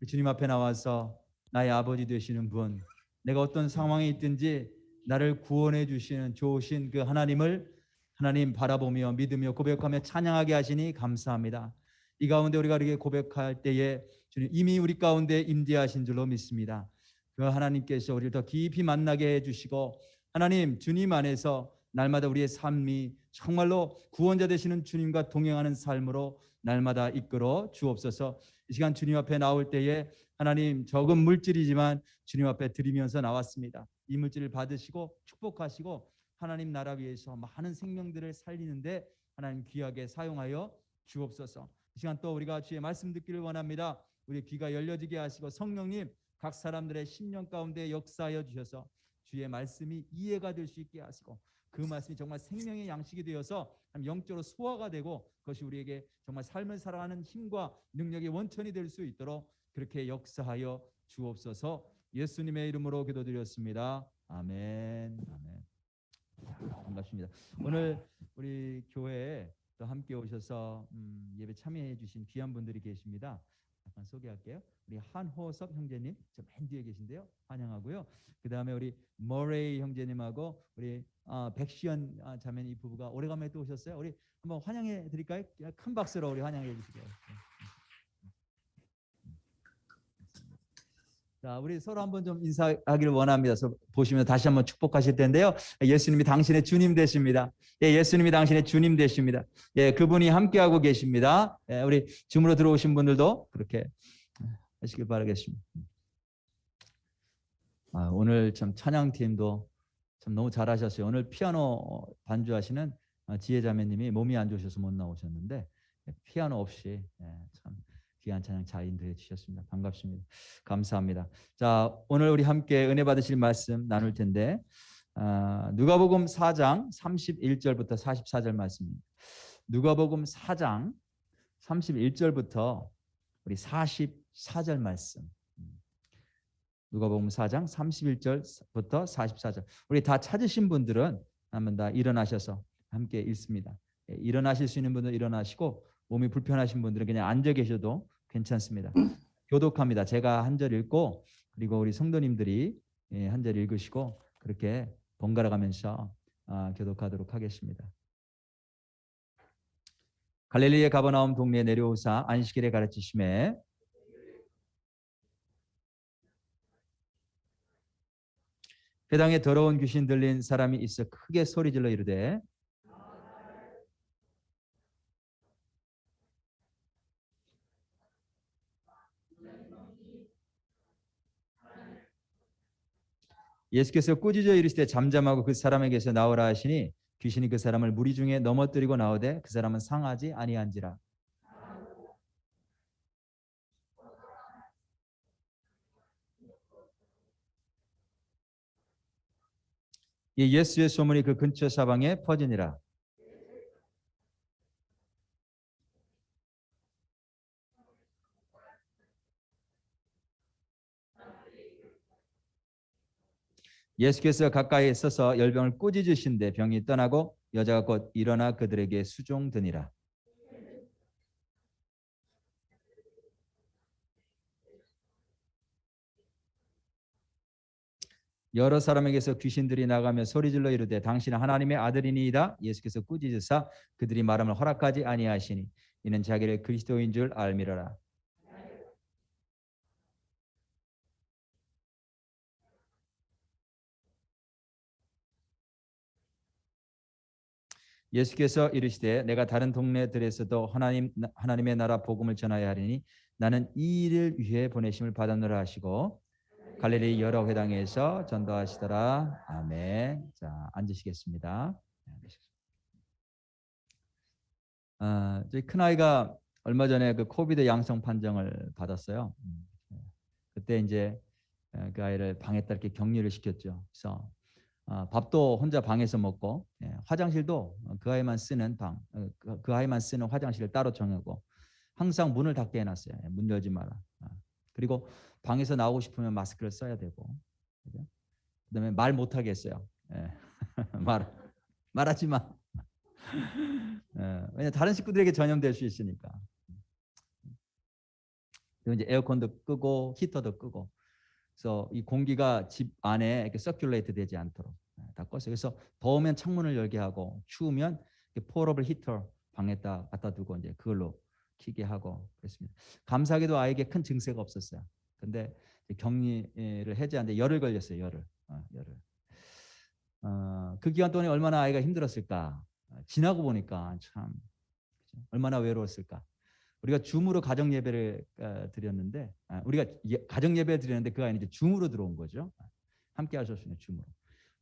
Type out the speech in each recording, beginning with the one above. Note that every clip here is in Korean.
주님 앞에 나와서 나의 아버지 되시는 분, 내가 어떤 상황에 있든지 나를 구원해 주시는 좋으신 그 하나님을 하나님 바라보며 믿으며 고백하며 찬양하게 하시니 감사합니다. 이 가운데 우리가 이렇게 고백할 때에 주님 이미 우리 가운데 임재하신 줄로 믿습니다. 그 하나님께서 우리를 더 깊이 만나게 해주시고 하나님 주님 안에서 날마다 우리의 삶이 정말로 구원자 되시는 주님과 동행하는 삶으로 날마다 이끌어 주옵소서. 이 시간 주님 앞에 나올 때에 하나님 적은 물질이지만 주님 앞에 드리면서 나왔습니다. 이 물질을 받으시고 축복하시고 하나님 나라 위해서 많은 생명들을 살리는데 하나님 귀하게 사용하여 주옵소서. 이 시간 또 우리가 주의 말씀 듣기를 원합니다. 우리 귀가 열려지게 하시고 성령님 각 사람들의 심령 가운데 역사하여 주셔서 주의 말씀이 이해가 될 수 있게 하시고 그 말씀이 정말 생명의 양식이 되어서 영적으로 소화가 되고 그것이 우리에게 정말 삶을 살아가는 힘과 능력의 원천이 될 수 있도록 그렇게 역사하여 주옵소서. 예수님의 이름으로 기도드렸습니다. 아멘. 아멘. 반갑습니다. 오늘 우리 교회에 또 함께 오셔서 예배 참여해 주신 귀한 분들이 계십니다. 잠깐 소개할게요. 우리 한호섭 형제님 저 맨 뒤에 계신데요. 환영하고요. 그 다음에 우리 머레이 형제님하고 우리 백시연 자매님 이 부부가 오래간만에 또 오셨어요. 우리 한번 환영해 드릴까요? 큰 박수로 우리 환영해 주시고요. 자, 우리 서로 한번 좀 인사하기를 원합니다. 보시면 다시 한번 축복하실 텐데요. 예수님이 당신의 주님 되십니다. 예, 예수님이 당신의 주님 되십니다. 예, 그분이 함께하고 계십니다. 예, 우리 줌으로 들어오신 분들도 그렇게 하시길 바라겠습니다. 오늘 참 찬양팀도 참 너무 잘하셨어요. 오늘 피아노 반주하시는 지혜자매님이 몸이 안 좋으셔서 못 나오셨는데 피아노 없이 참 귀한 찬양 잘 인도해 주셨습니다. 반갑습니다. 감사합니다. 자, 오늘 우리 함께 은혜 받으실 말씀 나눌 텐데 누가복음 4장 31절부터 44절 말씀입니다. 누가복음 4장 31절부터 우리 44절 말씀. 누가복음 4장 31절부터 44절. 우리 다 찾으신 분들은 한번 다 일어나셔서 함께 읽습니다. 일어나실 수 있는 분들은 일어나시고 몸이 불편하신 분들은 그냥 앉아 계셔도 괜찮습니다. 교독합니다. 제가 한 절 읽고 그리고 우리 성도님들이 한 절 읽으시고 그렇게 번갈아 가면서 교독하도록 하겠습니다. 갈릴리의 가버나움 동네에 내려오사 안식일에 가르치심에 회당에 더러운 귀신 들린 사람이 있어 크게 소리질러 이르되 예수께서 꾸짖어 이르시되 잠잠하고 그 사람에게서 나오라 하시니 귀신이 그 사람을 무리 중에 넘어뜨리고 나오되 그 사람은 상하지 아니한지라. 이 예수의 소문이 그 근처 사방에 퍼지니라. 예수께서 가까이 서서 열병을 꾸짖으신데 병이 떠나고 여자가 곧 일어나 그들에게 수종드니라. 여러 사람에게서 귀신들이 나가며 소리질러 이르되 당신은 하나님의 아들이니이다. 예수께서 꾸짖으사 그들이 말함을 허락하지 아니하시니 이는 자기를 그리스도인 줄 알미러라. 예수께서 이르시되 내가 다른 동네들에서도 하나님의 나라 복음을 전하여 하리니 나는 이 일을 위해 보내심을 받았노라 하시고 갈릴리 여러 회당에서 전도하시더라. 아멘. 자, 앉으시겠습니다. 저희 큰아이가 얼마 전에 그 코비드 양성 판정을 받았어요. 그때 이제 그 아이를 방에다 이렇게 격리를 시켰죠. 그래서 밥도 혼자 방에서 먹고 화장실도 그 아이만 쓰는 방, 그 아이만 쓰는 화장실을 따로 정하고 항상 문을 닫게 해놨어요. 문 열지 마라. 그리고 방에서 나오고 싶으면 마스크를 써야 되고, 그다음에 말 못하게 했어요. 말하지 마. 왜냐 다른 식구들에게 전염될 수 있으니까. 그리고 이제 에어컨도 끄고 히터도 끄고. 그래서 이 공기가 집 안에 이렇게 서큘레이트 되지 않도록 다 껐어요. 그래서 더우면 창문을 열게 하고 추우면 포러블 히터 방에다 갖다 두고 이제 그걸로 키게 하고 그랬습니다. 감사하게도 아이에게 큰 증세가 없었어요. 근데 격리를 해제하는데 열을 걸렸어요. 열을. 그 기간 동안에 얼마나 아이가 힘들었을까. 지나고 보니까 참 얼마나 외로웠을까. 우리가 줌으로 가정 예배를 드렸는데 우리가 가정 예배 드렸는데 그 아이는 이제 줌으로 들어온 거죠. 함께 하셨으면 줌으로.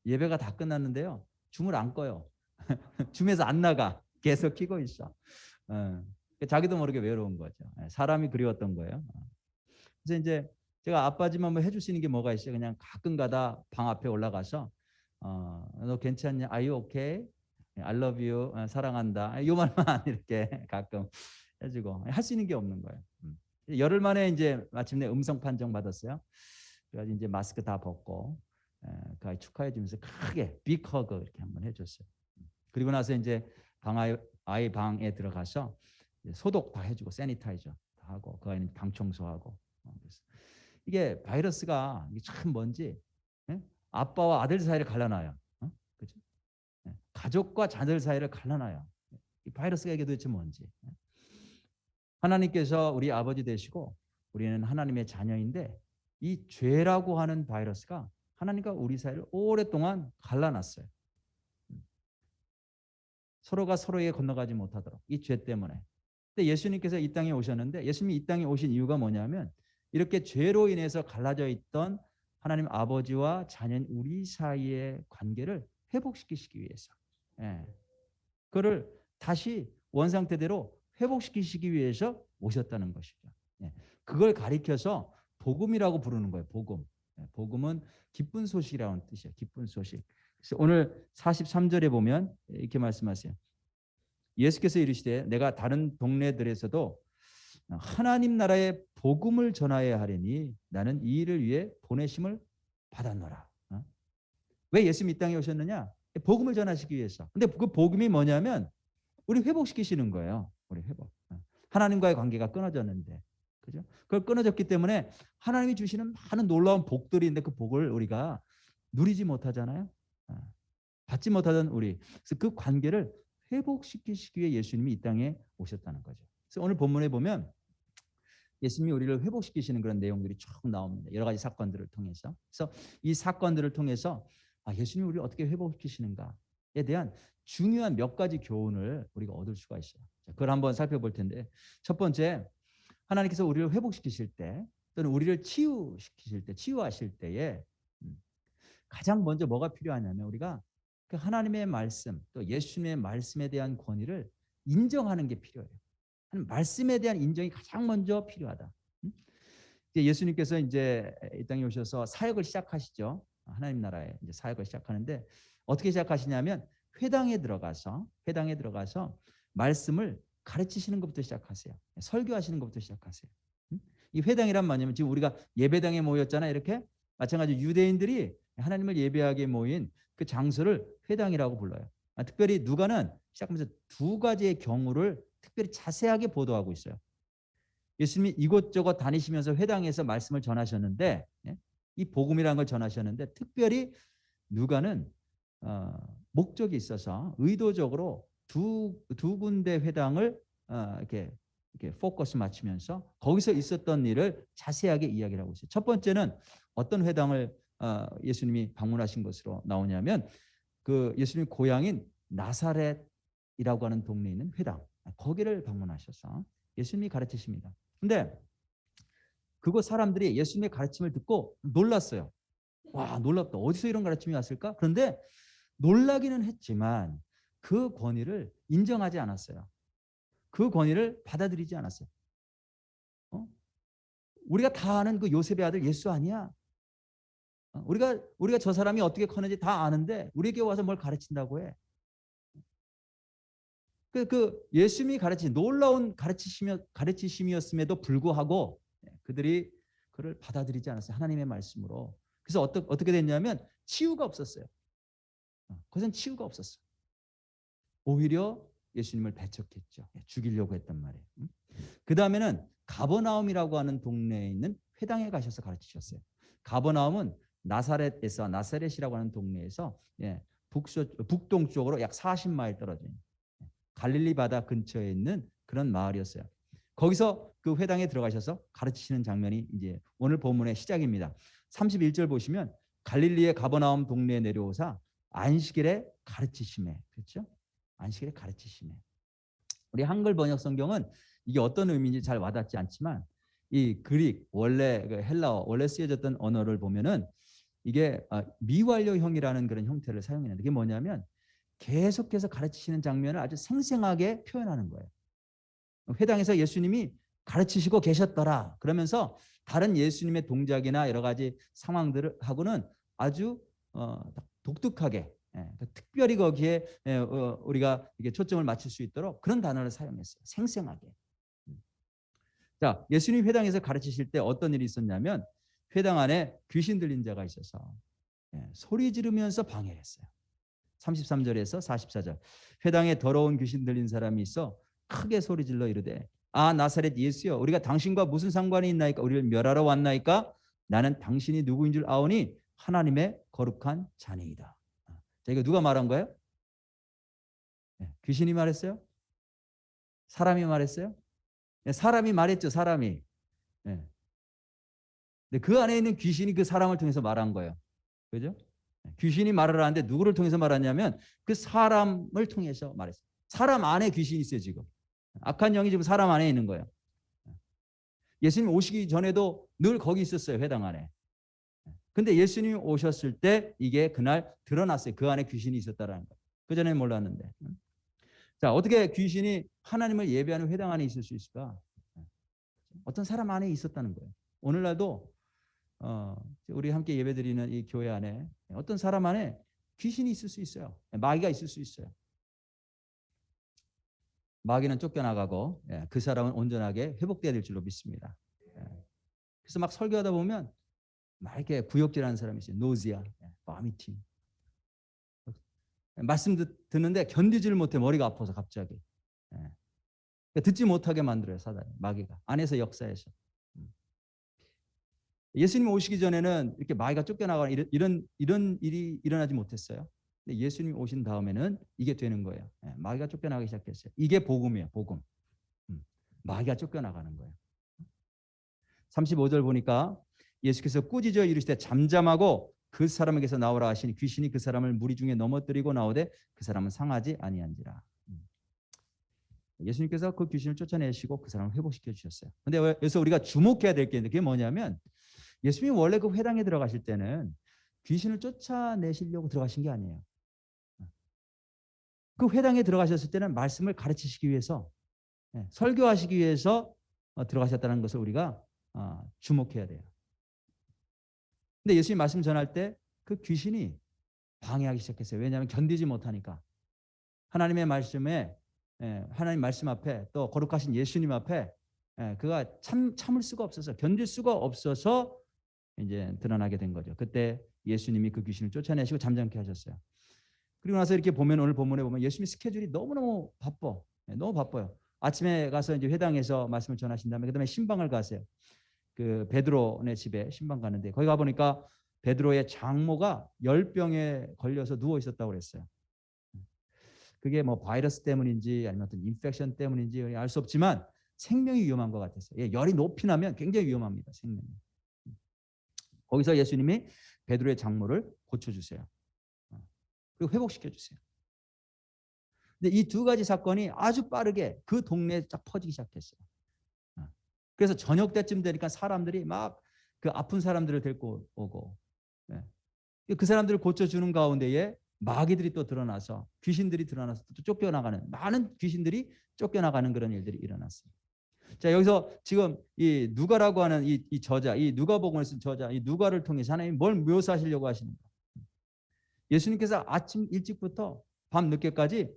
예배가 다 끝났는데요. 줌을 안 꺼요. 줌에서 안 나가. 계속 키고 있어. 자기도 모르게 외로운 거죠. 사람이 그리웠던 거예요. 그래서 이제 제가 아빠지만 뭐 해줄 수 있는 게 뭐가 있어요. 그냥 가끔가다 방 앞에 올라가서 너 괜찮냐? Are you okay? I love you. 사랑한다. 요 말만 이렇게 가끔 해주고 할 수 있는 게 없는 거예요. 열흘 만에 이제 마침내 음성 판정 받았어요. 그래가지고 이제 마스크 다 벗고 그 아이 축하해 주면서 크게 빅허그 이렇게 한번 해줬어요. 그리고 나서 이제 아이 방에 들어가서 소독 다 해주고 세니타이저 다 하고 그 아이는 방 청소하고 이게 바이러스가 참 뭔지 아빠와 아들 사이를 갈라놔요. 그죠? 가족과 자녀 사이를 갈라놔요. 이 바이러스가 이게 도대체 뭔지. 하나님께서 우리 아버지 되시고 우리는 하나님의 자녀인데 이 죄라고 하는 바이러스가 하나님과 우리 사이를 오랫동안 갈라놨어요. 서로가 서로에게 건너가지 못하도록 이 죄 때문에. 근데 예수님께서 이 땅에 오셨는데 예수님이 이 땅에 오신 이유가 뭐냐면 이렇게 죄로 인해서 갈라져 있던 하나님 아버지와 자녀인 우리 사이의 관계를 회복시키시기 위해서. 그를 다시 원상태대로 회복시키시기 위해서 오셨다는 것이죠. 그걸 가리켜서 복음이라고 부르는 거예요. 복음. 복음은 기쁜 소식이라는 뜻이에요. 기쁜 소식. 그래서 오늘 43절에 보면 이렇게 말씀하세요. 예수께서 이르시되 내가 다른 동네들에서도 하나님 나라의 복음을 전하여야 하리니 나는 이 일을 위해 보내심을 받았노라. 왜 예수님이 이 땅에 오셨느냐? 복음을 전하시기 위해서. 근데 그 복음이 뭐냐면 우리 회복시키시는 거예요. 우리 회복. 하나님과의 관계가 끊어졌는데. 그죠? 그걸 끊어졌기 때문에 하나님이 주시는 많은 놀라운 복들이 있는데 그 복을 우리가 누리지 못하잖아요. 받지 못하던 우리. 그래서 그 관계를 회복시키시기 위해 예수님이 이 땅에 오셨다는 거죠. 그래서 오늘 본문에 보면 예수님이 우리를 회복시키시는 그런 내용들이 쭉 나옵니다. 여러 가지 사건들을 통해서. 그래서 이 사건들을 통해서 예수님이 우리를 어떻게 회복시키시는가에 대한 중요한 몇 가지 교훈을 우리가 얻을 수가 있어요. 그걸 한번 살펴볼 텐데 첫 번째, 하나님께서 우리를 회복시키실 때 또는 우리를 치유하실 때에 가장 먼저 뭐가 필요하냐면 우리가 그 하나님의 말씀 또 예수님의 말씀에 대한 권위를 인정하는 게 필요해요. 말씀에 대한 인정이 가장 먼저 필요하다. 예수님께서 이제 이 땅에 오셔서 사역을 시작하시죠. 하나님 나라에 이제 사역을 시작하는데 어떻게 시작하시냐면 회당에 들어가서 말씀을 가르치시는 것부터 시작하세요. 설교하시는 것부터 시작하세요. 이 회당이란 뭐냐면 지금 우리가 예배당에 모였잖아요. 이렇게 마찬가지로 유대인들이 하나님을 예배하게 모인 그 장소를 회당이라고 불러요. 특별히 누가는 시작하면서 두 가지의 경우를 특별히 자세하게 보도하고 있어요. 예수님이 이곳저곳 다니시면서 회당에서 말씀을 전하셨는데 이 복음이라는 걸 전하셨는데 특별히 누가는 목적이 있어서 의도적으로 두 군데 회당을 이렇게 포커스 맞추면서 거기서 있었던 일을 자세하게 이야기를 하고 있어요. 첫 번째는 어떤 회당을 예수님이 방문하신 것으로 나오냐면 그 예수님 고향인 나사렛이라고 하는 동네에 있는 회당 거기를 방문하셔서 예수님이 가르치십니다. 근데 그곳 사람들이 예수님의 가르침을 듣고 놀랐어요. 와, 놀랍다. 어디서 이런 가르침이 왔을까? 그런데 놀라기는 했지만 그 권위를 인정하지 않았어요. 그 권위를 받아들이지 않았어요. 우리가 다 아는 그 요셉의 아들 예수 아니야? 우리가 저 사람이 어떻게 커는지 다 아는데 우리에게 와서 뭘 가르친다고 해? 그 예수님이 가르친 놀라운 가르치심이었음에도 불구하고 그들이 그를 받아들이지 않았어요. 하나님의 말씀으로. 그래서 어떻게 됐냐면 치유가 없었어요. 그것은 치유가 없었어요. 오히려 예수님을 배척했죠. 죽이려고 했단 말이에요. 그 다음에는 가버나움이라고 하는 동네에 있는 회당에 가셔서 가르치셨어요. 가버나움은 나사렛이라고 하는 동네에서 북동쪽으로 약 40마일 떨어져 있는 갈릴리 바다 근처에 있는 그런 마을이었어요. 거기서 그 회당에 들어가셔서 가르치시는 장면이 이제 오늘 본문의 시작입니다. 31절 보시면 갈릴리의 가버나움 동네에 내려오사 안식일에 가르치시매. 그렇죠? 안식일에 가르치시매. 우리 한글 번역 성경은 이게 어떤 의미인지 잘 와닿지 않지만 이 그릭 원래 헬라어 원래 쓰여졌던 언어를 보면은 이게 미완료형이라는 그런 형태를 사용했는데, 그게 뭐냐면 계속해서 가르치시는 장면을 아주 생생하게 표현하는 거예요. 회당에서 예수님이 가르치시고 계셨더라 그러면서 다른 예수님의 동작이나 여러 가지 상황들하고는 아주 독특하게, 특별히 거기에 우리가 이게 초점을 맞출 수 있도록 그런 단어를 사용했어요. 생생하게. 자, 예수님 회당에서 가르치실 때 어떤 일이 있었냐면 회당 안에 귀신 들린 자가 있어서 소리 지르면서 방해했어요. 33절에서 44절. 회당에 더러운 귀신 들린 사람이 있어 크게 소리 질러 이르되 아 나사렛 예수여 우리가 당신과 무슨 상관이 있나이까? 우리를 멸하러 왔나이까? 나는 당신이 누구인 줄 아오니 하나님의 거룩한 자니이다. 자, 이거 누가 말한 거예요? 귀신이 말했어요? 사람이 말했어요? 사람이 말했죠. 사람이. 근데 그 안에 있는 귀신이 그 사람을 통해서 말한 거예요. 그죠? 귀신이 말을 하는데 누구를 통해서 말하냐면 그 사람을 통해서 말했어요. 사람 안에 귀신이 있어요. 지금 악한 영이 지금 사람 안에 있는 거예요. 예수님 오시기 전에도 늘 거기 있었어요. 회당 안에. 근데 예수님이 오셨을 때 이게 그날 드러났어요. 그 안에 귀신이 있었다라는 거. 그전에 몰랐는데. 자, 어떻게 귀신이 하나님을 예배하는 회당 안에 있을 수 있을까? 어떤 사람 안에 있었다는 거예요. 오늘날도 우리 함께 예배드리는 이 교회 안에 어떤 사람 안에 귀신이 있을 수 있어요. 마귀가 있을 수 있어요. 마귀는 쫓겨나가고 그 사람은 온전하게 회복돼야 될 줄로 믿습니다. 그래서 막 설교하다 보면 막 이렇게 구역질하는 사람이 있어요. 노지아, 바미팅. 말씀 듣는데 견디지를 못해. 머리가 아파서 갑자기. 듣지 못하게 만들어요. 사단이, 마귀가 안에서 역사해서. 예수님 오시기 전에는 이렇게 마귀가 쫓겨나가는 이런 일이 일어나지 못했어요. 근데 예수님 오신 다음에는 이게 되는 거예요. 마귀가 쫓겨나가기 시작했어요. 이게 복음이에요. 복음. 마귀가 쫓겨나가는 거예요. 35절 보니까 예수께서 꾸짖어 이르시되 잠잠하고 그 사람에게서 나오라 하시니 귀신이 그 사람을 무리 중에 넘어뜨리고 나오되 그 사람은 상하지 아니한지라. 예수님께서 그 귀신을 쫓아내시고 그 사람을 회복시켜 주셨어요. 근데 여기서 우리가 주목해야 될 게 있는데 그게 뭐냐면 예수님이 원래 그 회당에 들어가실 때는 귀신을 쫓아내시려고 들어가신 게 아니에요. 그 회당에 들어가셨을 때는 말씀을 가르치시기 위해서, 설교하시기 위해서 들어가셨다는 것을 우리가 주목해야 돼요. 근데 예수님 말씀 전할 때 그 귀신이 방해하기 시작했어요. 왜냐하면 견디지 못하니까. 하나님의 말씀에, 하나님 말씀 앞에 또 거룩하신 예수님 앞에 그가 참을 수가 없어서, 견딜 수가 없어서 이제 드러나게 된 거죠. 그때 예수님이 그 귀신을 쫓아내시고 잠잠케 하셨어요. 그리고 나서 이렇게 보면 오늘 본문에 보면 예수님 스케줄이 너무너무 바빠. 너무 바빠요. 아침에 가서 이제 회당에서 말씀을 전하신 다음에 그다음에 신방을 가세요. 그 베드로네 집에 신방 가는데 거기 가 보니까 베드로의 장모가 열병에 걸려서 누워 있었다고 그랬어요. 그게 뭐 바이러스 때문인지 아니면 어떤 인펙션 때문인지 알 수 없지만 생명이 위험한 것 같았어요. 열이 높이 나면 굉장히 위험합니다. 생명이. 거기서 예수님이 베드로의 장모를 고쳐주세요. 그리고 회복시켜주세요. 근데 이 두 가지 사건이 아주 빠르게 그 동네에 쫙 퍼지기 시작했어요. 그래서 저녁 때쯤 되니까 사람들이 막 그 아픈 사람들을 데리고 오고, 그 사람들을 고쳐주는 가운데에 마귀들이 또 드러나서 귀신들이 드러나서 또 쫓겨나가는, 많은 귀신들이 쫓겨나가는 그런 일들이 일어났어요. 자, 여기서 지금 이 누가라고 하는 이 저자, 이 누가복음을 쓴 저자, 이 누가를 통해서 하나님 뭘 묘사하시려고 하시는가? 예수님께서 아침 일찍부터 밤 늦게까지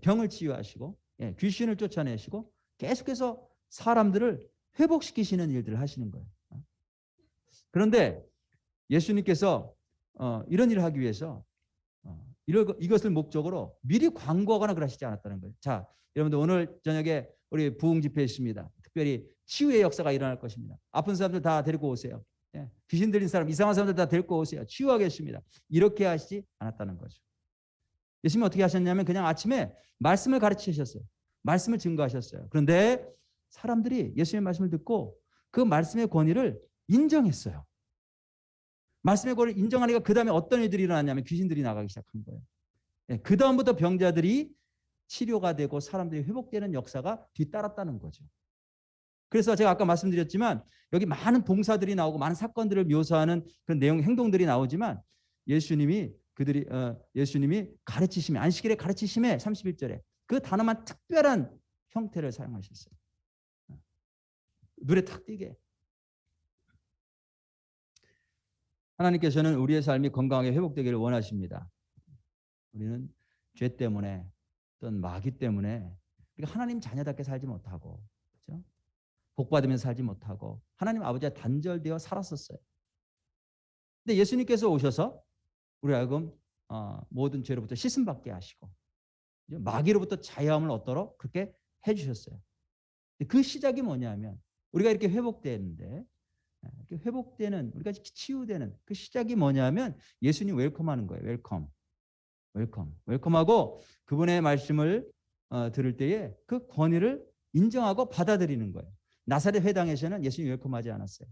병을 치유하시고 귀신을 쫓아내시고 계속해서 사람들을 회복시키시는 일들을 하시는 거예요. 그런데 예수님께서 이런 일을 하기 위해서 이것을 목적으로 미리 광고하거나 그러시지 않았다는 거예요. 자, 여러분들 오늘 저녁에 우리 부흥 집회 있습니다. 특별히 치유의 역사가 일어날 것입니다. 아픈 사람들 다 데리고 오세요. 예. 귀신 들린 사람, 이상한 사람들 다 데리고 오세요. 치유하겠습니다. 이렇게 하시지 않았다는 거죠. 예수님이 어떻게 하셨냐면 그냥 아침에 말씀을 가르치셨어요. 말씀을 증거하셨어요. 그런데 사람들이 예수님의 말씀을 듣고 그 말씀의 권위를 인정했어요. 말씀의 권위를 인정하니까 그 다음에 어떤 일들이 일어났냐면 귀신들이 나가기 시작한 거예요. 예. 그 다음부터 병자들이 치료가 되고 사람들이 회복되는 역사가 뒤따랐다는 거죠. 그래서 제가 아까 말씀드렸지만 여기 많은 봉사들이 나오고 많은 사건들을 묘사하는 그런 내용, 행동들이 나오지만 예수님이 가르치심에, 안식일에 가르치심에 31절에 그 단어만 특별한 형태를 사용하셨어요. 눈에 탁 띄게. 하나님께서는 우리의 삶이 건강하게 회복되기를 원하십니다. 우리는 죄 때문에 어떤 마귀 때문에 우리가 하나님 자녀답게 살지 못하고, 그렇죠? 복받으면서 살지 못하고 하나님 아버지와 단절되어 살았었어요. 근데 예수님께서 오셔서 우리 하여금 모든 죄로부터 씻음받게 하시고 마귀로부터 자유함을 얻도록 그렇게 해주셨어요. 그 시작이 뭐냐면 우리가 이렇게 회복되는데, 이렇게 회복되는, 우리가 치유되는 그 시작이 뭐냐면 예수님 웰컴하는 거예요. 웰컴하고 그분의 말씀을 들을 때에 그 권위를 인정하고 받아들이는 거예요. 나사렛 회당에서는 예수님 웰컴하지 않았어요.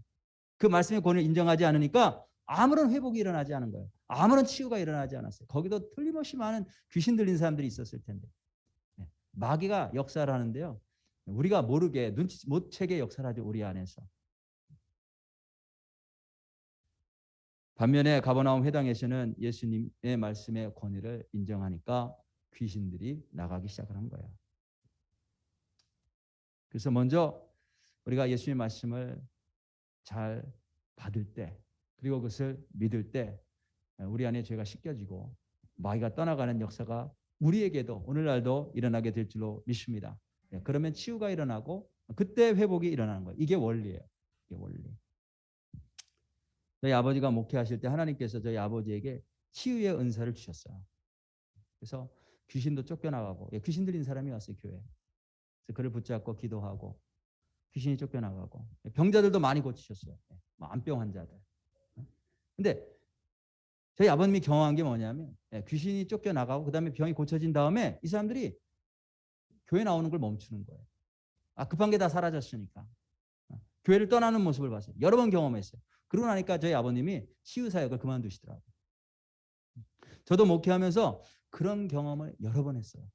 그 말씀의 권위를 인정하지 않으니까 아무런 회복이 일어나지 않은 거예요. 아무런 치유가 일어나지 않았어요. 거기도 틀림없이 많은 귀신 들린 사람들이 있었을 텐데. 마귀가 역사를 하는데요. 우리가 모르게 눈치 못 채게 역사를 하죠. 우리 안에서. 반면에 가버나움 회당에서는 예수님의 말씀의 권위를 인정하니까 귀신들이 나가기 시작을 한 거예요. 그래서 먼저 우리가 예수님의 말씀을 잘 받을 때, 그리고 그것을 믿을 때 우리 안에 죄가 씻겨지고 마귀가 떠나가는 역사가 우리에게도 오늘날도 일어나게 될 줄로 믿습니다. 그러면 치유가 일어나고 그때 회복이 일어나는 거예요. 이게 원리예요. 이게 원리. 저희 아버지가 목회하실 때 하나님께서 저희 아버지에게 치유의 은사를 주셨어요. 그래서 귀신도 쫓겨나가고, 귀신 들린 사람이 왔어요, 교회에. 그래서 그를 붙잡고 기도하고 귀신이 쫓겨나가고, 병자들도 많이 고치셨어요. 암병 환자들. 근데 저희 아버님이 경험한 게 뭐냐면 귀신이 쫓겨나가고 그다음에 병이 고쳐진 다음에 이 사람들이 교회 나오는 걸 멈추는 거예요. 급한 게 다 사라졌으니까. 교회를 떠나는 모습을 봤어요. 여러 번 경험했어요. 그러고 나니까 저희 아버님이 치유 사역을 그만두시더라고요. 저도 목회하면서 그런 경험을 여러 번 했어요.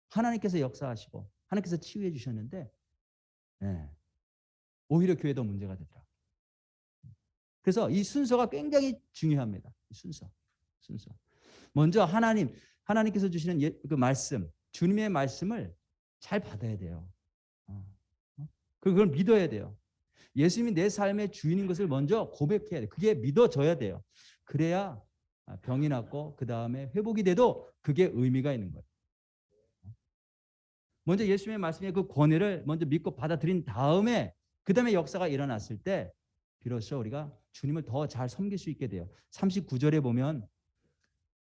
하나님께서 역사하시고 하나님께서 치유해 주셨는데 오히려 교회도 문제가 되더라고요. 그래서 이 순서가 굉장히 중요합니다. 이 순서. 먼저 하나님께서 주시는 그 말씀, 주님의 말씀을 잘 받아야 돼요. 그걸 믿어야 돼요. 예수님이 내 삶의 주인인 것을 먼저 고백해야 돼요. 그게 믿어져야 돼요. 그래야 병이 낫고 그 다음에 회복이 돼도 그게 의미가 있는 거예요. 먼저 예수님의 말씀의 그 권위를 먼저 믿고 받아들인 다음에 그 다음에 역사가 일어났을 때 비로소 우리가 주님을 더 잘 섬길 수 있게 돼요. 39절에 보면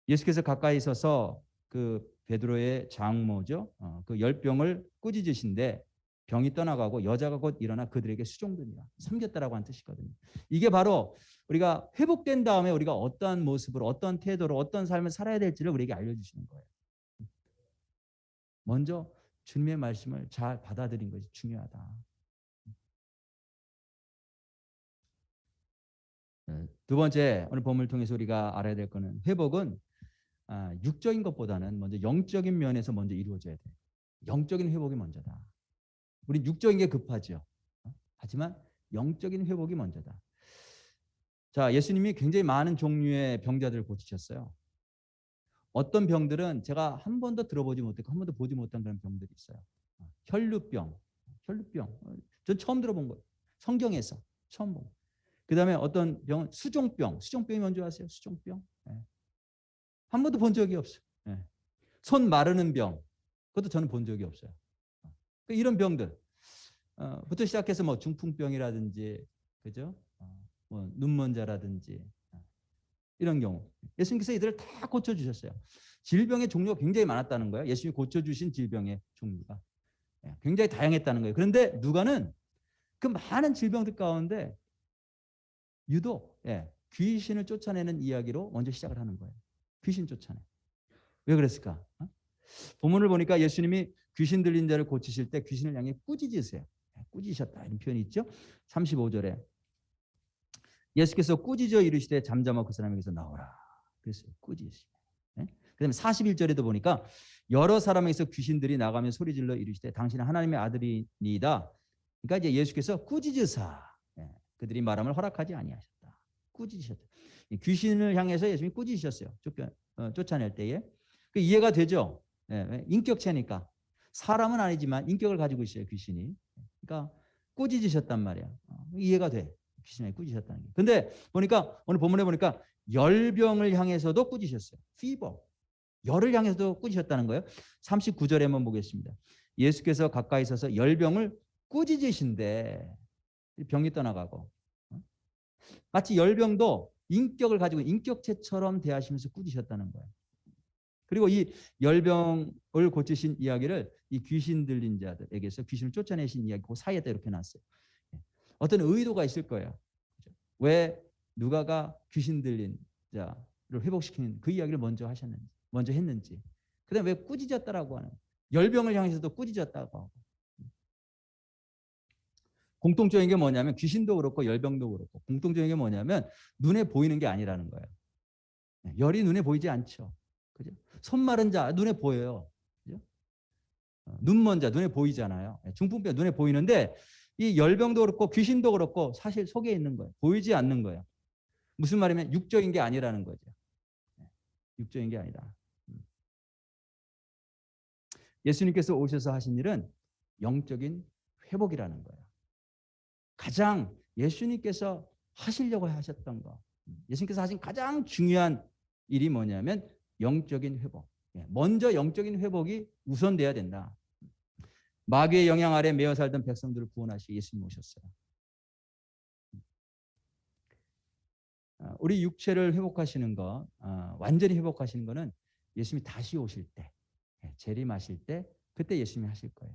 예수께서 가까이 있어서 그 베드로의 장모죠. 그 열병을 꾸짖으신데 병이 떠나가고 여자가 곧 일어나 그들에게 수종되니라. 섬겼다라고 하는 뜻이거든요. 이게 바로 우리가 회복된 다음에 우리가 어떠한 모습으로, 어떤 태도로, 어떤 삶을 살아야 될지를 우리에게 알려주시는 거예요. 먼저 주님의 말씀을 잘 받아들인 것이 중요하다. 두 번째, 오늘 본문을 통해서 우리가 알아야 될 것은 회복은 육적인 것보다는 먼저 영적인 면에서 먼저 이루어져야 돼요. 영적인 회복이 먼저다. 우리 육적인 게 급하죠. 하지만 영적인 회복이 먼저다. 자, 예수님이 굉장히 많은 종류의 병자들을 고치셨어요. 어떤 병들은 제가 한 번도 들어보지 못했고 한 번도 보지 못한 그런 병들이 있어요. 혈루병. 전 처음 들어본 거예요. 성경에서 처음 본 거예요. 그다음에 어떤 병은 수종병이 뭔지 아세요? 수종병. 한 번도 본 적이 없어요. 손 마르는 병. 그것도 저는 본 적이 없어요. 이런 병들 부터 시작해서 뭐 중풍병이라든지, 그죠? 뭐 눈먼자라든지 이런 경우 예수님께서 이들을 다 고쳐주셨어요. 질병의 종류가 굉장히 많았다는 거예요. 예수님이 고쳐주신 질병의 종류가 굉장히 다양했다는 거예요. 그런데 누가는 그 많은 질병들 가운데 유독 귀신을 쫓아내는 이야기로 먼저 시작을 하는 거예요. 귀신 쫓아내. 왜 그랬을까? 본문을 보니까 예수님이 귀신 들린 자를 고치실 때 귀신을 향해 꾸짖으세요. 꾸짖으셨다 이런 표현이 있죠. 35절에 예수께서 꾸짖어 이르시되 잠잠하고 그 사람에게서 나오라. 그랬어요. 꾸짖으시네. 그다음에 41절에도 보니까 여러 사람에게서 귀신들이 나가며 소리질러 이르시되 당신은 하나님의 아들이니이다. 그러니까 이제 예수께서 꾸짖으사 그들이 말함을 허락하지 아니하셨다. 꾸짖으셨다. 귀신을 향해서 예수님이 꾸짖으셨어요. 쫓아낼 때에. 그 이해가 되죠. 인격체니까. 사람은 아니지만 인격을 가지고 있어요. 귀신이. 그러니까 꾸짖으셨단 말이야. 이해가 돼. 귀신이 꾸짖으셨다는 게. 근데 보니까 오늘 본문에 보니까 열병을 향해서도 꾸짖으셨어요. 피버. 열을 향해서도 꾸짖으셨다는 거예요. 39절에 한번 보겠습니다. 예수께서 가까이 서서 열병을 꾸짖으신데 병이 떠나가고 마치 열병도 인격을 가지고 인격체처럼 대하시면서 꾸짖으셨다는 거예요. 그리고 이 열병을 고치신 이야기를 이 귀신 들린 자들에게서 귀신을 쫓아내신 이야기 그 사이에다 이렇게 놨어요. 어떤 의도가 있을 거예요. 왜 누가가 귀신 들린 자를 회복시키는 그 이야기를 먼저 했는지. 그다음에 왜 꾸짖었다라고 하는 열병을 향해서도 꾸짖었다고 하고. 공통적인 게 뭐냐면 귀신도 그렇고 열병도 그렇고 공통적인 게 뭐냐면 눈에 보이는 게 아니라는 거예요. 열이 눈에 보이지 않죠. 그죠? 손 마른 자 눈에 보여요. 그죠? 눈 먼 자 눈에 보이잖아요. 중풍병 눈에 보이는데 이 열병도 그렇고 귀신도 그렇고 사실 속에 있는 거예요. 보이지 않는 거예요. 무슨 말이면 육적인 게 아니라는 거죠. 육적인 게 아니다. 예수님께서 오셔서 하신 일은 영적인 회복이라는 거예요. 가장 예수님께서 하시려고 하셨던 거. 예수님께서 하신 가장 중요한 일이 뭐냐면 영적인 회복. 먼저 영적인 회복이 우선돼야 된다. 마귀의 영향 아래 매여 살던 백성들을 구원하시기 예수님 오셨어요. 우리 육체를 회복하시는 거, 완전히 회복하시는 거는 예수님이 다시 오실 때, 재림하실 때, 그때 예수님이 하실 거예요.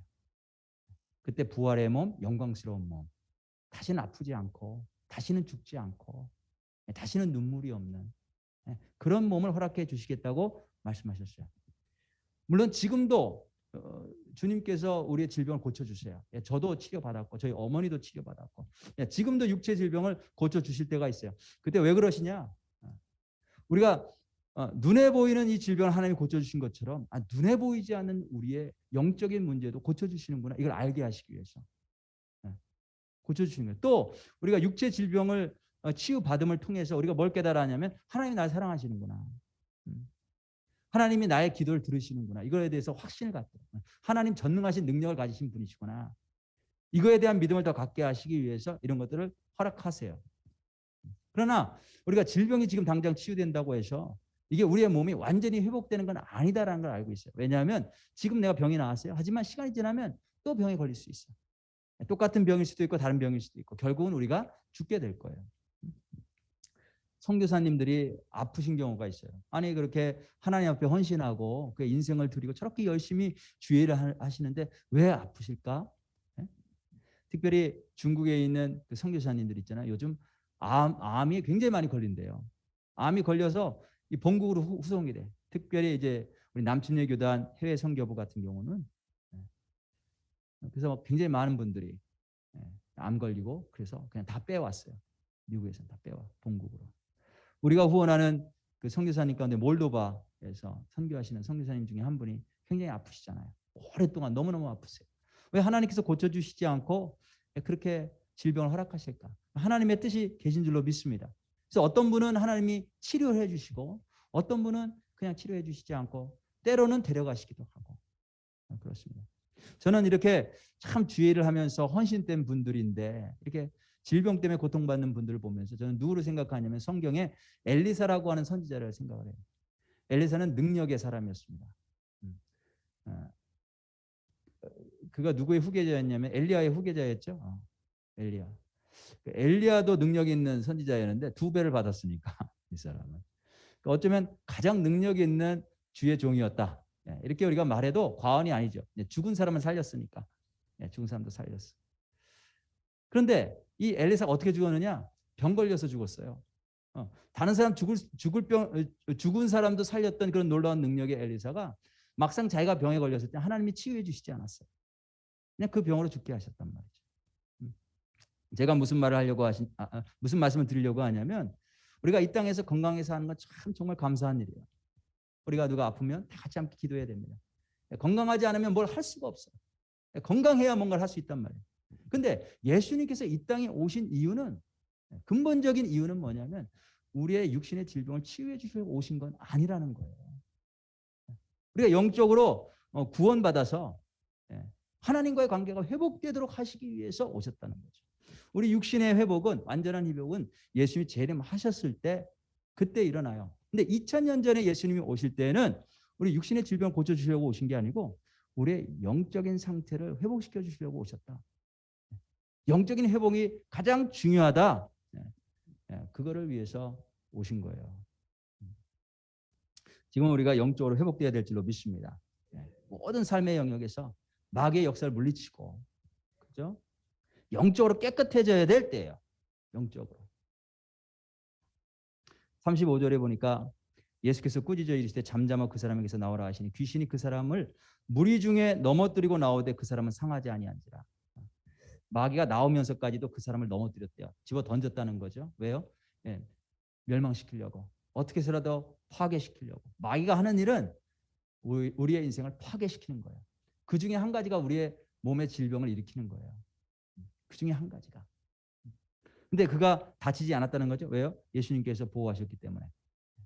그때 부활의 몸, 영광스러운 몸, 다시는 아프지 않고, 다시는 죽지 않고, 다시는 눈물이 없는 그런 몸을 허락해 주시겠다고 말씀하셨어요. 물론 지금도 주님께서 우리의 질병을 고쳐주세요. 저도 치료받았고 저희 어머니도 치료받았고 지금도 육체 질병을 고쳐주실 때가 있어요. 그때 왜 그러시냐? 우리가 눈에 보이는 이 질병을 하나님이 고쳐주신 것처럼 눈에 보이지 않는 우리의 영적인 문제도 고쳐주시는구나. 이걸 알게 하시기 위해서 고쳐주시는 거예요. 또 우리가 육체 질병을 치유받음을 통해서 우리가 뭘 깨달았냐면 하나님이 나를 사랑하시는구나. 하나님이 나의 기도를 들으시는구나. 이거에 대해서 확신을 갖고 하나님 전능하신 능력을 가지신 분이시구나. 이거에 대한 믿음을 더 갖게 하시기 위해서 이런 것들을 허락하세요. 그러나 우리가 질병이 지금 당장 치유된다고 해서 이게 우리의 몸이 완전히 회복되는 건 아니다라는 걸 알고 있어요. 왜냐하면 지금 내가 병이 나왔어요. 하지만 시간이 지나면 또 병에 걸릴 수 있어요. 똑같은 병일 수도 있고 다른 병일 수도 있고 결국은 우리가 죽게 될 거예요. 선교사님들이 아프신 경우가 있어요. 아니 그렇게 하나님 앞에 헌신하고 그 인생을 드리고 저렇게 열심히 주의를 하시는데 왜 아프실까? 네? 특별히 중국에 있는 그 선교사님들 있잖아요. 요즘 암이 굉장히 많이 걸린대요. 암이 걸려서 이 본국으로 후송이 돼. 특별히 이제 우리 남침례 교단 해외 선교부 같은 경우는 그래서 굉장히 많은 분들이 암 걸리고 그래서 그냥 다 빼왔어요. 미국에서는 다 빼와 본국으로. 우리가 후원하는 그 선교사님 가운데 몰도바에서 선교하시는 선교사님 중에 한 분이 굉장히 아프시잖아요. 오랫동안 너무너무 아프세요. 왜 하나님께서 고쳐주시지 않고 그렇게 질병을 허락하실까? 하나님의 뜻이 계신 줄로 믿습니다. 그래서 어떤 분은 하나님이 치료해 주시고 어떤 분은 그냥 치료해 주시지 않고 때로는 데려가시기도 하고 그렇습니다. 저는 이렇게 참 주의를 하면서 헌신된 분들인데 이렇게 질병 때문에 고통받는 분들을 보면서 저는 누구를 생각하냐면 성경에 엘리사라고 하는 선지자를 생각을 해요. 엘리사는 능력의 사람이었습니다. 그가 누구의 후계자였냐면 엘리야의 후계자였죠. 엘리야. 엘리야도 능력 있는 선지자였는데 2배를 받았으니까 이 사람은. 어쩌면 가장 능력 있는 주의 종이었다. 이렇게 우리가 말해도 과언이 아니죠. 죽은 사람은 살렸으니까. 죽은 사람도 살렸어. 그런데 이 엘리사가 어떻게 죽었느냐? 병 걸려서 죽었어요. 다른 사람 죽은 사람도 살렸던 그런 놀라운 능력의 엘리사가 막상 자기가 병에 걸렸을 때 하나님이 치유해 주시지 않았어요. 그냥 그 병으로 죽게 하셨단 말이죠. 제가 무슨 말을 하려고 무슨 말씀을 드리려고 하냐면, 우리가 이 땅에서 건강해서 하는 건 참 정말 감사한 일이에요. 우리가 누가 아프면 다 같이 함께 기도해야 됩니다. 건강하지 않으면 뭘 할 수가 없어요. 건강해야 뭔가를 할 수 있단 말이에요. 근데 예수님께서 이 땅에 오신 이유는, 근본적인 이유는 뭐냐면 우리의 육신의 질병을 치유해 주시려고 오신 건 아니라는 거예요. 우리가 영적으로 구원받아서 하나님과의 관계가 회복되도록 하시기 위해서 오셨다는 거죠. 우리 육신의 회복은, 완전한 회복은 예수님이 재림하셨을 때 그때 일어나요. 근데 2000년 전에 예수님이 오실 때는 우리 육신의 질병을 고쳐주시려고 오신 게 아니고 우리의 영적인 상태를 회복시켜 주시려고 오셨다. 영적인 회복이 가장 중요하다. 그거를 위해서 오신 거예요. 지금 우리가 영적으로 회복돼야 될 줄로 믿습니다. 모든 삶의 영역에서 마귀의 역사를 물리치고, 그죠? 영적으로 깨끗해져야 될 때예요. 영적으로. 35절에 보니까 예수께서 꾸짖어 이르시되 잠잠하고 그 사람에게서 나오라 하시니 귀신이 그 사람을 무리 중에 넘어뜨리고 나오되 그 사람은 상하지 아니한지라. 마귀가 나오면서까지도 그 사람을 넘어뜨렸대요. 집어 던졌다는 거죠. 왜요? 멸망시키려고, 어떻게 해서라도 파괴시키려고. 마귀가 하는 일은 우리의 인생을 파괴시키는 거예요. 그 중에 한 가지가 우리의 몸의 질병을 일으키는 거예요. 그 중에 한 가지가. 근데 그가 다치지 않았다는 거죠. 왜요? 예수님께서 보호하셨기 때문에.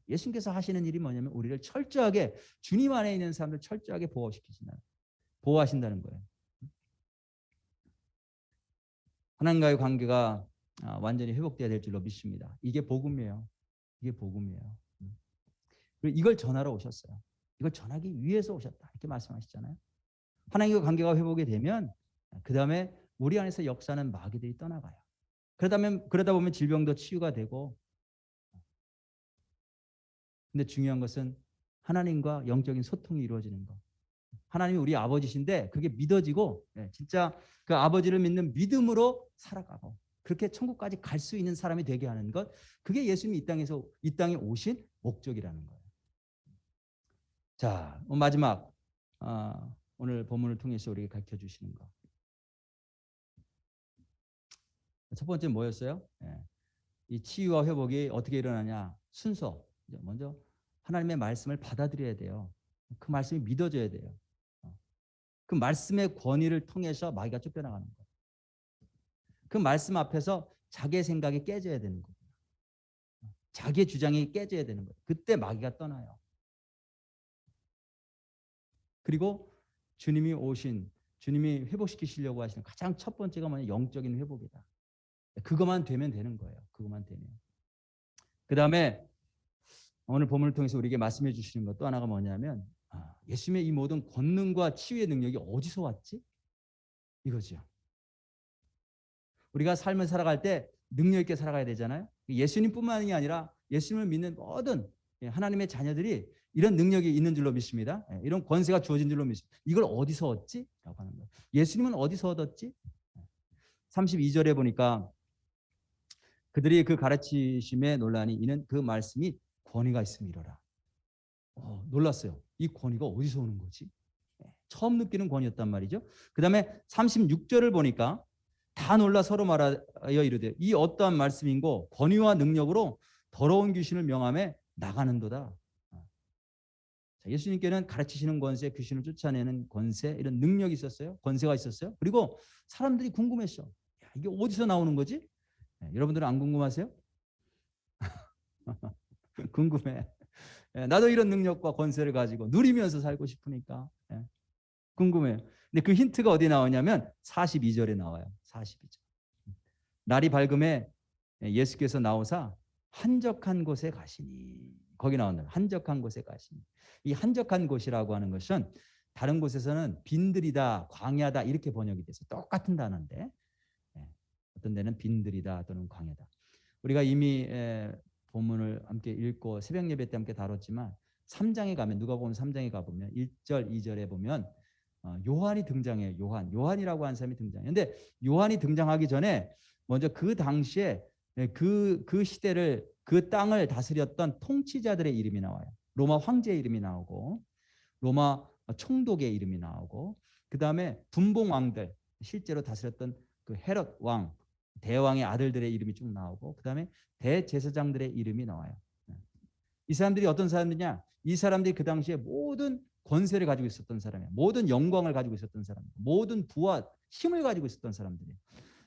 예수님께서 하시는 일이 뭐냐면 우리를 철저하게, 주님 안에 있는 사람들 철저하게 보호하신다는 거예요. 하나님과의 관계가 완전히 회복돼야 될 줄로 믿습니다. 이게 복음이에요. 이게 복음이에요. 그리고 이걸 전하러 오셨어요. 이걸 전하기 위해서 오셨다, 이렇게 말씀하시잖아요. 하나님과 관계가 회복이 되면 그 다음에 우리 안에서 역사하는 마귀들이 떠나가요. 그러다 보면 질병도 치유가 되고. 근데 중요한 것은 하나님과 영적인 소통이 이루어지는 것. 하나님이 우리 아버지신데 그게 믿어지고, 진짜 그 아버지를 믿는 믿음으로 살아가고 그렇게 천국까지 갈 수 있는 사람이 되게 하는 것, 그게 예수님이 이 땅에 오신 목적이라는 거예요. 자, 마지막 오늘 본문을 통해서 우리에게 가르쳐 주시는 것. 첫 번째 뭐였어요? 이 치유와 회복이 어떻게 일어나냐? 순서. 먼저 하나님의 말씀을 받아들여야 돼요. 그 말씀이 믿어져야 돼요. 그 말씀의 권위를 통해서 마귀가 쫓겨나가는 거예요. 그 말씀 앞에서 자기의 생각이 깨져야 되는 거예요. 자기의 주장이 깨져야 되는 거예요. 그때 마귀가 떠나요. 그리고 주님이 회복시키시려고 하시는 가장 첫 번째가 뭐냐? 영적인 회복이다. 그것만 되면 되는 거예요. 그것만 되면. 그 다음에 오늘 본문을 통해서 우리에게 말씀해 주시는 것 또 하나가 뭐냐면, 예수님의 이 모든 권능과 치유의 능력이 어디서 왔지? 이거죠. 우리가 삶을 살아갈 때 능력 있게 살아가야 되잖아요. 예수님뿐만이 아니라 예수님을 믿는 모든 하나님의 자녀들이 이런 능력이 있는 줄로 믿습니다. 이런 권세가 주어진 줄로 믿습니다. 이걸 어디서 얻지? 라고 하는 거예요. 예수님은 어디서 얻었지? 32절에 보니까 그들이 그 가르치심에 놀라니 이는 그 말씀이 권위가 있음이로라. 놀랐어요. 이 권위가 어디서 오는 거지? 처음 느끼는 권위였단 말이죠. 그 다음에 36절을 보니까 다 놀라 서로 말하여 이르되 이 어떠한 말씀인고 권위와 능력으로 더러운 귀신을 명함에 나가는도다. 예수님께는 가르치시는 권세, 귀신을 쫓아내는 권세, 이런 능력이 있었어요. 권세가 있었어요. 그리고 사람들이 궁금했어. 이게 어디서 나오는 거지? 여러분들은 안 궁금하세요? 궁금해. 나도 이런 능력과 권세를 가지고 누리면서 살고 싶으니까 궁금해요. 근데 그 힌트가 어디 나오냐면 42절에 나와요. 42절. 날이 밝음에 예수께서 나오사 한적한 곳에 가시니, 거기 나온다. 한적한 곳에 가시니. 이 한적한 곳이라고 하는 것은 다른 곳에서는 빈들이다, 광야다 이렇게 번역이 돼서 똑같은 단어인데, 어떤 데는 빈들이다 또는 광야다. 우리가 이미 본문을 함께 읽고 새벽 예배 때 함께 다뤘지만 3장에 가면, 누가복음 3장에 가보면 1절, 2절에 보면 요한이 등장해요. 요한이라고 하는 사람이 등장해요. 근데 요한이 등장하기 전에 먼저 그 당시에 그 시대를 그 땅을 다스렸던 통치자들의 이름이 나와요. 로마 황제의 이름이 나오고 로마 총독의 이름이 나오고 그다음에 분봉 왕들 실제로 다스렸던 그 헤롯 왕 대왕의 아들들의 이름이 쭉 나오고 그다음에 대제사장들의 이름이 나와요. 이 사람들이 어떤 사람들이냐? 이 사람들이 그 당시에 모든 권세를 가지고 있었던 사람이에요. 모든 영광을 가지고 있었던 사람, 모든 부와 힘을 가지고 있었던 사람들이에요.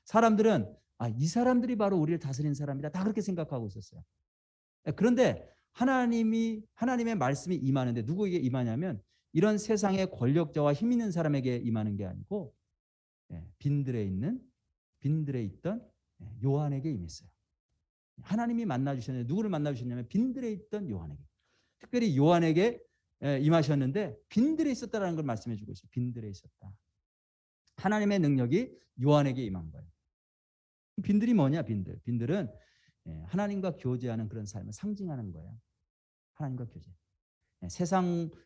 사람들은 이 사람들이 바로 우리를 다스리는 사람이다. 다 그렇게 생각하고 있었어요. 그런데 하나님의 말씀이 임하는데 누구에게 임하냐면 이런 세상의 권력자와 힘 있는 사람에게 임하는 게 아니고 빈들에 있던 요한에게 임했어요. 하나님이 만나주셨는데 누구를 만나주셨냐면 빈들에 있던 요한에게. 특별히 요한에게 임하셨는데 빈들에 있었다라는 걸 말씀해 주고 있어요. 빈들에 있었다. 하나님의 능력이 요한에게 임한 거예요. 빈들이 뭐냐? 빈들은 하나님과 교제하는 그런 삶을 상징하는 거예요. 하나님과 교제.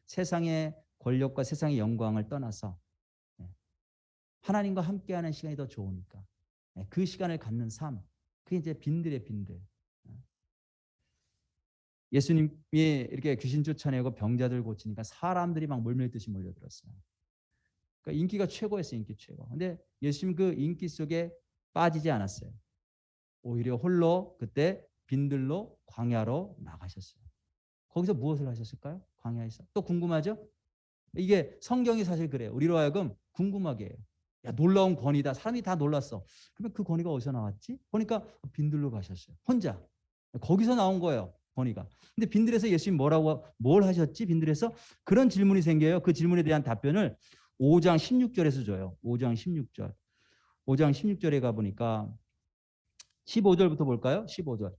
세상의 권력과 세상의 영광을 떠나서 하나님과 함께하는 시간이 더 좋으니까 그 시간을 갖는 삶. 그게 이제 빈들의 빈들. 예수님이 이렇게 귀신 쫓아내고 병자들 고치니까 사람들이 막 물밀듯이 몰려들었어요. 그러니까 인기가 최고였어요. 인기 최고. 근데 예수님 그 인기 속에 빠지지 않았어요. 오히려 홀로 그때 빈들로 광야로 나가셨어요. 거기서 무엇을 하셨을까요? 광야에서. 또 궁금하죠? 이게 성경이 사실 그래요. 우리로 하여금 궁금하게 해요. 야, 놀라운 권위다. 사람이 다 놀랐어. 그러면 그 권위가 어디서 나왔지? 보니까 빈들로 가셨어요. 혼자. 거기서 나온 거예요. 권위가. 근데 빈들에서 예수님 뭘 하셨지? 빈들에서 그런 질문이 생겨요. 그 질문에 대한 답변을 5장 16절에서 줘요. 5장 16절. 5장 16절에 가보니까 15절부터 볼까요? 15절.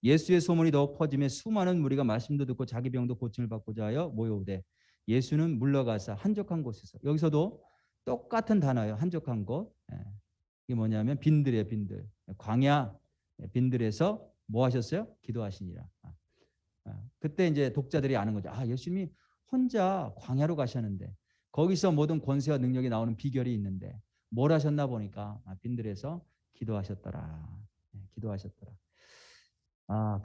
예수의 소문이 더욱 퍼지며 수많은 무리가 말씀도 듣고 자기 병도 고침을 받고자 하여 모여오되 예수는 물러가사 한적한 곳에서 여기서도 똑같은 단어예요. 한적한 곳. 이게 뭐냐면 빈들이에요. 빈들. 광야 빈들에서 뭐 하셨어요? 기도하시니라. 그때 이제 독자들이 아는 거죠. 예수님이 혼자 광야로 가셨는데 거기서 모든 권세와 능력이 나오는 비결이 있는데 뭘 하셨나 보니까 빈들에서 기도하셨더라. 기도하셨더라.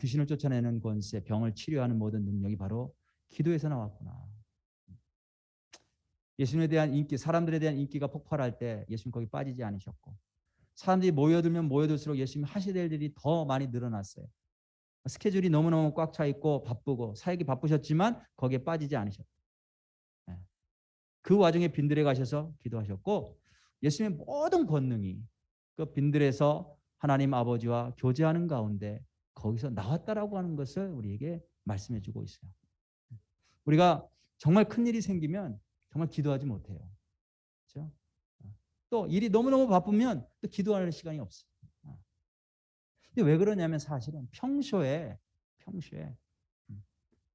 귀신을 쫓아내는 권세, 병을 치료하는 모든 능력이 바로 기도에서 나왔구나. 예수님에 대한 인기, 사람들에 대한 인기가 폭발할 때 예수님 거기 빠지지 않으셨고 사람들이 모여들면 모여들수록 예수님이 하셔야 될 일이 더 많이 늘어났어요. 스케줄이 너무너무 꽉 차 있고 바쁘고 사역이 바쁘셨지만 거기에 빠지지 않으셨고 그 와중에 빈들에 가셔서 기도하셨고 예수님의 모든 권능이 그 빈들에서 하나님 아버지와 교제하는 가운데 거기서 나왔다라고 하는 것을 우리에게 말씀해 주고 있어요. 우리가 정말 큰일이 생기면 정말 기도하지 못해요. 그렇죠? 또 일이 너무너무 바쁘면 또 기도하는 시간이 없어요. 근데 왜 그러냐면 사실은 평소에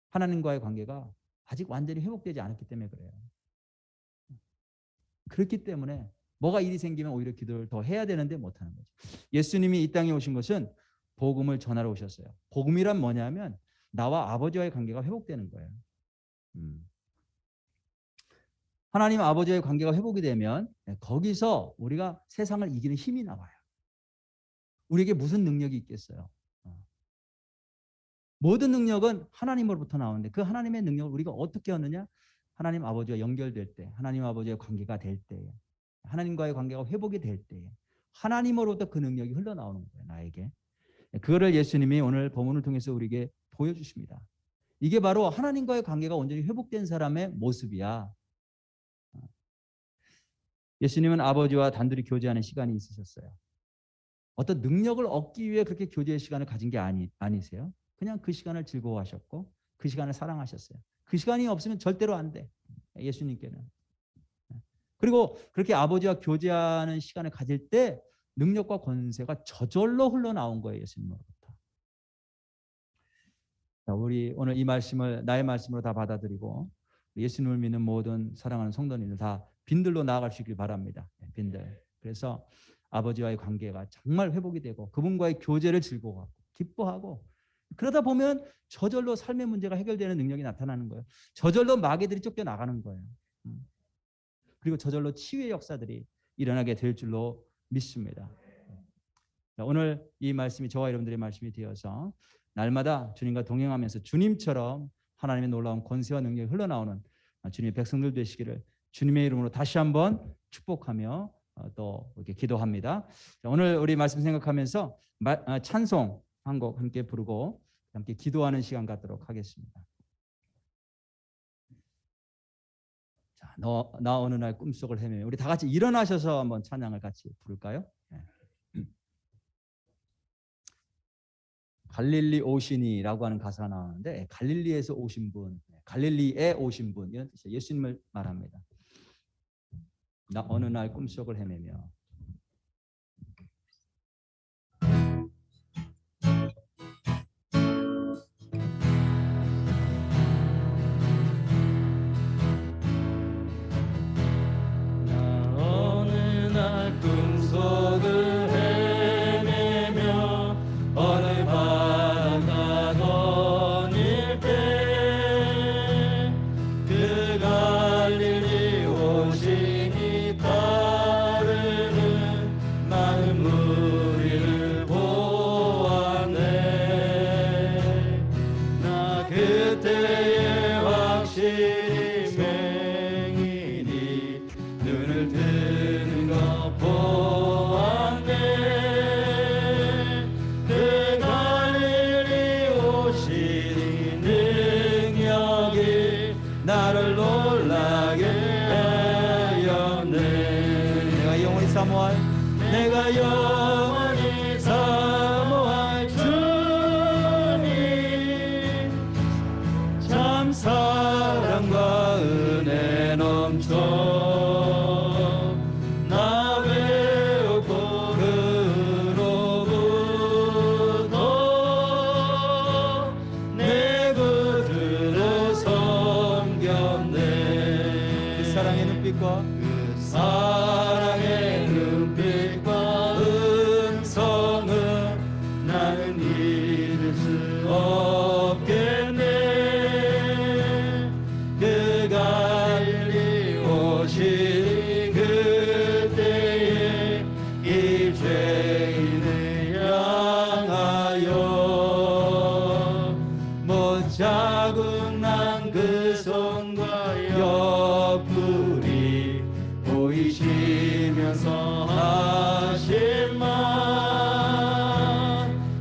하나님과의 관계가 아직 완전히 회복되지 않았기 때문에 그래요. 그렇기 때문에 뭐가 일이 생기면 오히려 기도를 더 해야 되는데 못하는 거죠. 예수님이 이 땅에 오신 것은 복음을 전하러 오셨어요. 복음이란 뭐냐면 나와 아버지와의 관계가 회복되는 거예요. 하나님 아버지와의 관계가 회복이 되면 거기서 우리가 세상을 이기는 힘이 나와요. 우리에게 무슨 능력이 있겠어요? 모든 능력은 하나님으로부터 나오는데 그 하나님의 능력을 우리가 어떻게 얻느냐? 하나님 아버지와 연결될 때, 하나님 아버지와 관계가 될 때에, 하나님과의 관계가 회복이 될 때에 하나님으로부터 그 능력이 흘러나오는 거예요. 나에게. 그거를 예수님이 오늘 본문을 통해서 우리에게 보여주십니다. 이게 바로 하나님과의 관계가 온전히 회복된 사람의 모습이야. 예수님은 아버지와 단둘이 교제하는 시간이 있으셨어요. 어떤 능력을 얻기 위해 그렇게 교제의 시간을 가진 게 아니세요? 그냥 그 시간을 즐거워하셨고 그 시간을 사랑하셨어요. 그 시간이 없으면 절대로 안 돼. 예수님께는. 그리고 그렇게 아버지와 교제하는 시간을 가질 때 능력과 권세가 저절로 흘러나온 거예요. 예수님으로부터. 자, 우리 오늘 이 말씀을 나의 말씀으로 다 받아들이고 예수님을 믿는 모든 사랑하는 성도님들 다 빈들로 나아갈 수 있길 바랍니다. 빈들. 그래서 아버지와의 관계가 정말 회복이 되고 그분과의 교제를 즐거워하고 기뻐하고 그러다 보면 저절로 삶의 문제가 해결되는 능력이 나타나는 거예요. 저절로 마귀들이 쫓겨나가는 거예요. 그리고 저절로 치유의 역사들이 일어나게 될 줄로 믿습니다. 오늘 이 말씀이 저와 여러분들의 말씀이 되어서 날마다 주님과 동행하면서 주님처럼 하나님의 놀라운 권세와 능력이 흘러나오는 주님의 백성들 되시기를 주님의 이름으로 다시 한번 축복하며 또 이렇게 기도합니다. 오늘 우리 말씀 생각하면서 찬송 한 곡 함께 부르고 함께 기도하는 시간 갖도록 하겠습니다. 자, 나 어느 날 꿈속을 헤매며, 우리 다 같이 일어나셔서 한번 찬양을 같이 부를까요? 네. 갈릴리 오시니라고 하는 가사가 나오는데, 갈릴리에서 오신 분, 갈릴리에 오신 분, 이런 뜻이에요. 예수님을 말합니다. 나 어느 날 꿈속을 헤매며. 내가 영원히 사모할 주님, 참 사랑과 은혜 넘쳐 나 외우고 그로부터 내 구주로 섬겼네. 그 사랑의 눈빛과 그 사랑의 눈빛과 음성은 나는 잊을 수 없겠네. 그 갈릴리 오신 그때에 이 죄인을 향하여 못 자국난 그 손과 옆구리 보이시면서 하신 말,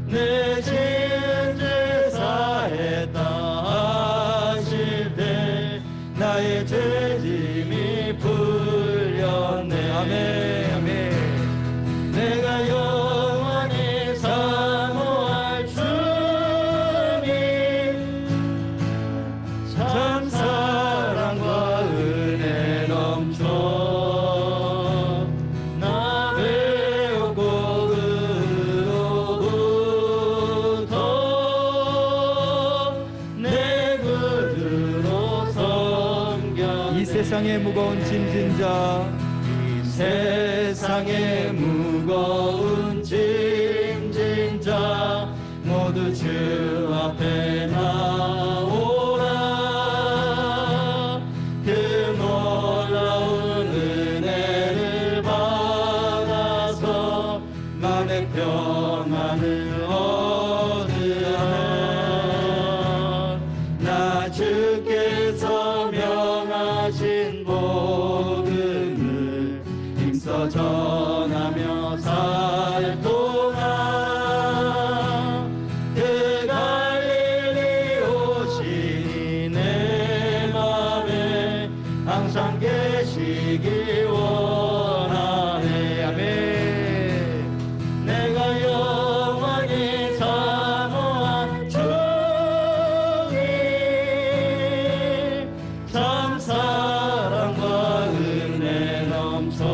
내 죄 사했다 하실 때 나의 죄짐이 풀렸네. 아멘, 아멘. 내가 영원히 사모할 주님, 참 사랑과 은혜 넘쳐 나 배우고 그로부터 내 구주로 섬겼네. 이 세상의 무거운 짐진 자, 이 세상의 무거운 짐진 자 모두 주 앞에 나오라. 그 놀라운 은혜를 받아서 마음의 평안을 얻으라. 나 주께서 명하신 복음을 힘써 전하며 살 동안 그 갈릴리 오시니 내 맘에 항상 계시기 원하네. 아멘. 내가 영원히 사모한 주님, 참 사랑과 은혜 넘쳐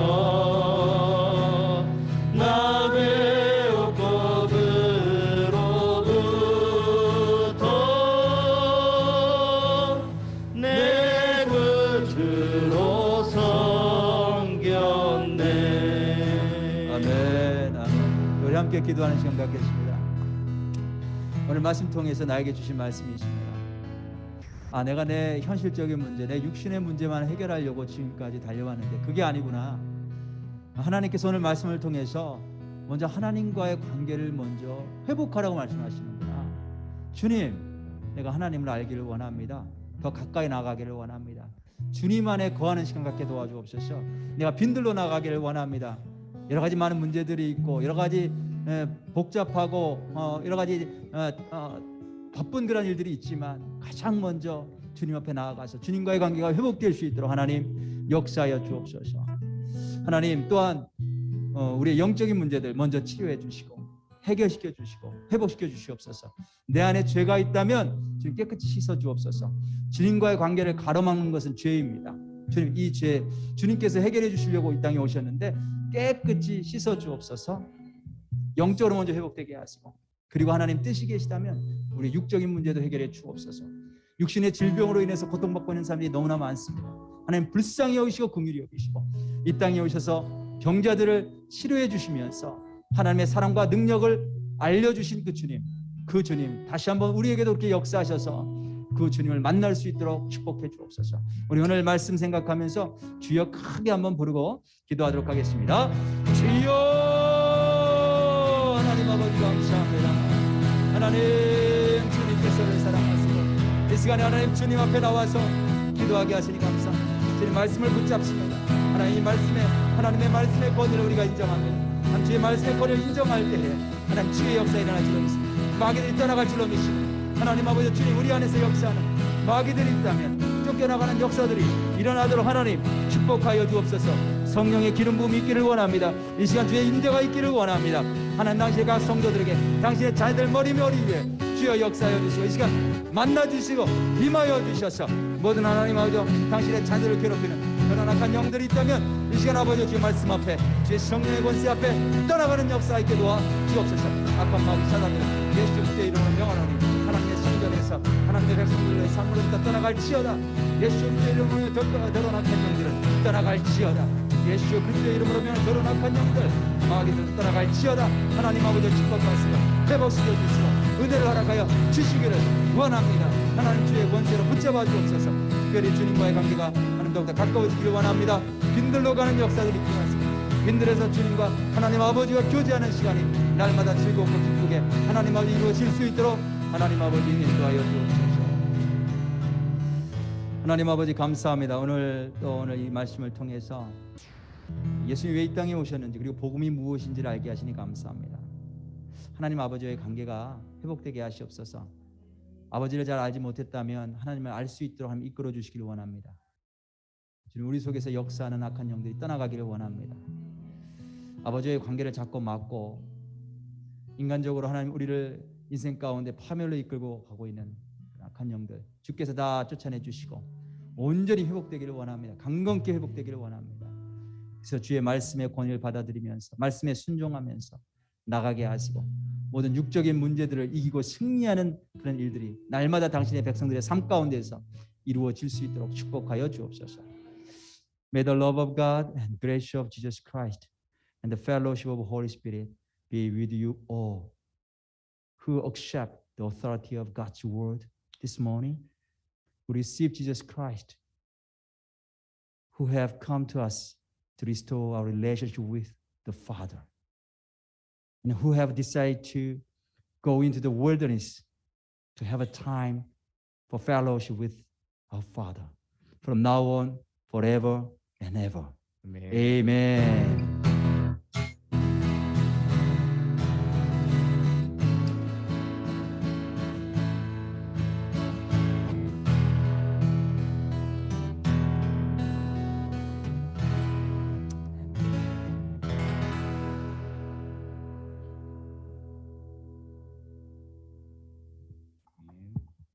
나 배우고 그로부터 내 구주로 섬겼네. 아멘, 아멘. 우리 함께 기도하는 시간 갖겠습니다. 오늘 말씀 통해서 나에게 주신 말씀이 있습니다. 내가 내 현실적인 문제, 내 육신의 문제만 해결하려고 지금까지 달려왔는데 그게 아니구나. 하나님께서 오늘 말씀을 통해서 먼저 하나님과의 관계를 먼저 회복하라고 말씀하시는구나. 주님, 내가 하나님을 알기를 원합니다. 더 가까이 나가기를 원합니다. 주님 안에 거하는 시간 갖게 도와주옵소서. 내가 빈들로 나가기를 원합니다. 여러 가지 많은 문제들이 있고 여러 가지 복잡하고 여러 가지 바쁜 그런 일들이 있지만 가장 먼저 주님 앞에 나아가서 주님과의 관계가 회복될 수 있도록 하나님 역사하여 주옵소서. 하나님 또한 우리의 영적인 문제들 먼저 치료해 주시고 해결시켜 주시고 회복시켜 주시옵소서. 내 안에 죄가 있다면 주님 깨끗이 씻어 주옵소서. 주님과의 관계를 가로막는 것은 죄입니다. 주님, 이 죄 주님께서 해결해 주시려고 이 땅에 오셨는데 깨끗이 씻어 주옵소서. 영적으로 먼저 회복되게 하시고, 그리고 하나님 뜻이 계시다면 우리 육적인 문제도 해결해 주옵소서. 육신의 질병으로 인해서 고통받고 있는 사람들이 너무나 많습니다. 하나님 불쌍히 여기시고 긍휼히 여기시고 이 땅에 오셔서 병자들을 치료해 주시면서 하나님의 사랑과 능력을 알려주신 그 주님 다시 한번 우리에게도 그렇게 역사하셔서 그 주님을 만날 수 있도록 축복해 주옵소서. 우리 오늘 말씀 생각하면서 주여 크게 한번 부르고 기도하도록 하겠습니다. 주여, 하나님 아버지 감사합니다. 하나님 주님께서를 사랑하시고 이 시간에 하나님 주님 앞에 나와서 기도하게 하시니 감사합니다. 주님 말씀을 붙잡습니다. 하나님 하나님의 말씀의 권위를 우리가 인정합니다. 하나님 주의 말씀의 권위를 인정할 때에 하나님 주의 역사에 일어날 줄로 믿습니다. 마귀들이 떠나갈 줄로 믿습니다. 하나님 아버지 주님 우리 안에서 역사하는 마귀들이 있다면 쫓겨나가는 역사들이 일어나도록 하나님 축복하여 주옵소서. 성령의 기름 부음이 있기를 원합니다. 이 시간 주의 인도가 있기를 원합니다. 하나님 당신의 각 성도들에게 당신의 자녀들 머리 위에 주여 역사하여 주시고 이 시간 만나 주시고 임하여 주셔서 모든 하나님 아버지 당신의 자녀를 괴롭히는 그런 악한 영들이 있다면 이 시간 아버지 주의 말씀 앞에 주의 성령의 권세 앞에 떠나가는 역사 있게 도와 주옵소서. 악한 마귀 사단들은 예수 그리스도의 이름으로 명하노니 하나님의 성전에서 하나님의 백성들의 삶으로부터 떠나갈지어다. 예수 그리스도의 이름으로 더러운 악한 영들은 떠나갈지어다. 예수 그리스도의 이름으로 명한 더러운 악한 영들 마귀들은 떠나갈지어다. 하나님 아버지 축복하시고 회복시켜 주시고 은혜를 허락하여 주시기를 원합니다. 하나님 주의 권세로 붙잡아 주옵소서. 특별히 주님과의 관계가 하나님 더욱더 가까워지기를 원합니다. 빈들로 가는 역사들이 필요하습니다. 빈들에서 주님과 하나님 아버지와 교제하는 시간이 날마다 즐겁고 기쁘게 하나님 아버지 이루어질 수 있도록 하나님 아버지 인도하여 주옵소서. 하나님 아버지 감사합니다. 오늘 이 말씀을 통해서 예수님이 왜 이 땅에 오셨는지 그리고 복음이 무엇인지를 알게 하시니 감사합니다. 하나님 아버지와의 관계가 회복되게 하시옵소서. 아버지를 잘 알지 못했다면 하나님을 알 수 있도록 하나님 이끌어 주시기를 원합니다. 주님 우리 속에서 역사하는 악한 영들이 떠나가기를 원합니다. 아버지와의 관계를 잡고 막고 인간적으로 하나님 우리를 인생 가운데 파멸로 이끌고 가고 있는 악한 영들 주께서 다 쫓아내 주시고 온전히 회복되기를 원합니다. 강건케 회복되기를 원합니다. 그래서 주의 말씀의 권위를 받아들이면서 말씀에 순종하면서 나가게 하시고 모든 육적인 문제들을 이기고 승리하는 그런 일들이 날마다 당신의 백성들의 삶 가운데서 이루어질 수 있도록 축복하여 주옵소서. May the love of God and grace of Jesus Christ and the fellowship of Holy Spirit be with you all who accept the authority of God's word this morning, who receive Jesus Christ, who have come to us to restore our relationship with the Father, and who have decided to go into the wilderness to have a time for fellowship with our Father from now on, forever and ever. 아멘. Amen.